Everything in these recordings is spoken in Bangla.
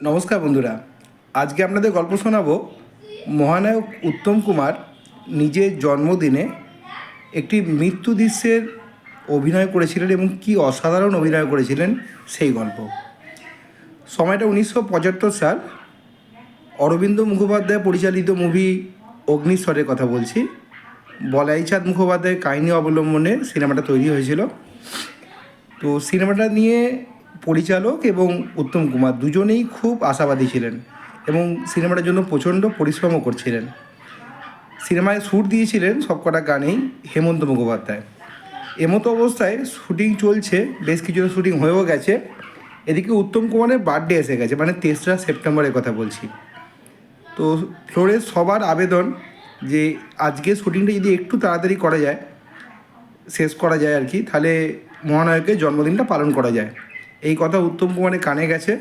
নমস্কার বন্ধুরা, আজকে আপনাদের গল্প শোনাবো মহানায়ক উত্তম কুমার নিজের জন্মদিনে একটি মৃত্যু দৃশ্যের অভিনয় করেছিলেন এবং কি অসাধারণ অভিনয় করেছিলেন সেই গল্প। সময়টা 1975 সাল। অরবিন্দ মুখোপাধ্যায় পরিচালিত মুভি অগ্নিস্বরের কথা বলছি। বলাইচাঁদ মুখোপাধ্যায়ের কাহিনী অবলম্বনে সিনেমাটা তৈরি হয়েছিল। তো সিনেমাটা নিয়ে পরিচালক এবং উত্তম কুমার দুজনেই খুব আশাবাদী ছিলেন এবং সিনেমাটার জন্য প্রচণ্ড পরিশ্রমও করছিলেন। সিনেমায় শ্যুট দিয়েছিলেন সবকটা গানেই হেমন্ত মুখোপাধ্যায়। এমতো অবস্থায় শ্যুটিং চলছে, বেশ কিছুটা শ্যুটিং হয়েও গেছে। এদিকে উত্তম কুমারের বার্থডে এসে গেছে, মানে 3রা সেপ্টেম্বরের কথা বলছি। তো ফ্লোরের সবার আবেদন যে আজকে শ্যুটিংটা যদি একটু তাড়াতাড়ি করা যায়, শেষ করা যায় আর কি, তাহলে মহানায়কের জন্মদিনটা পালন করা যায়। এই কথা উত্তম কুমারের কানে গেছে।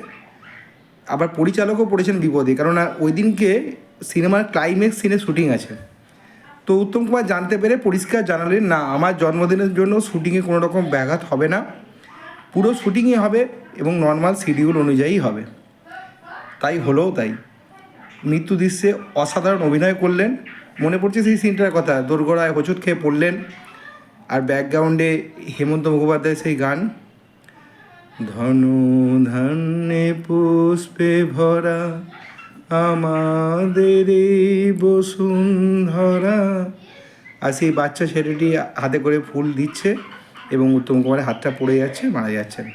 আবার পরিচালকও পড়েছেন বিপদে, কেননা ওই দিনকে সিনেমার ক্লাইম্যাক্স সিনে শ্যুটিং আছে। তো উত্তম কুমার জানতে পেরে পরিষ্কার জানালেন, না, আমার জন্মদিনের জন্য শ্যুটিংয়ে কোনো রকম ব্যাঘাত হবে না, পুরো শ্যুটিংই হবে এবং নর্মাল শিডিউল অনুযায়ী হবে। তাই হলোও তাই। মৃত্যু দৃশ্যে অসাধারণ অভিনয় করলেন। মনে পড়ছে সেই সিনটার কথা, দোরগোড়ায় হোঁচট খেয়ে পড়লেন, আর ব্যাকগ্রাউন্ডে হেমন্ত মুখোপাধ্যায়ের সেই গান, ধনু ধান্যে পুষ্পে ভরা আমাদের এই বসুন্ধরা। আর সেই বাচ্চা ছেলেটি হাতে করে ফুল দিচ্ছে এবং উত্তম কুমারের হাতটা পড়ে যাচ্ছে, মারা যাচ্ছেন।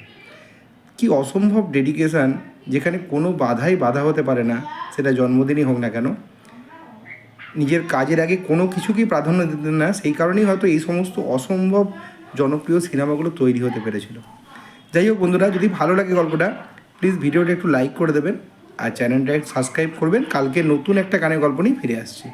কি অসম্ভব ডেডিকেশান, যেখানে কোনো বাধা হতে পারে না, সেটা জন্মদিনই হোক না কেন। নিজের কাজের আগে কোনো কিছুকেই প্রাধান্য দিতেন না, সেই কারণেই হয়তো এই সমস্ত অসম্ভব জনপ্রিয় সিনেমাগুলো তৈরি হতে পেরেছিল। যাই হোক বন্ধুরা, যদি ভালো লাগে গল্পটা, প্লিজ ভিডিওটা একটু লাইক করে দেবেন আর চ্যানেলটা একটু সাবস্ক্রাইব করবেন। কালকে নতুন একটা গানের গল্প নিয়ে ফিরে আসছি।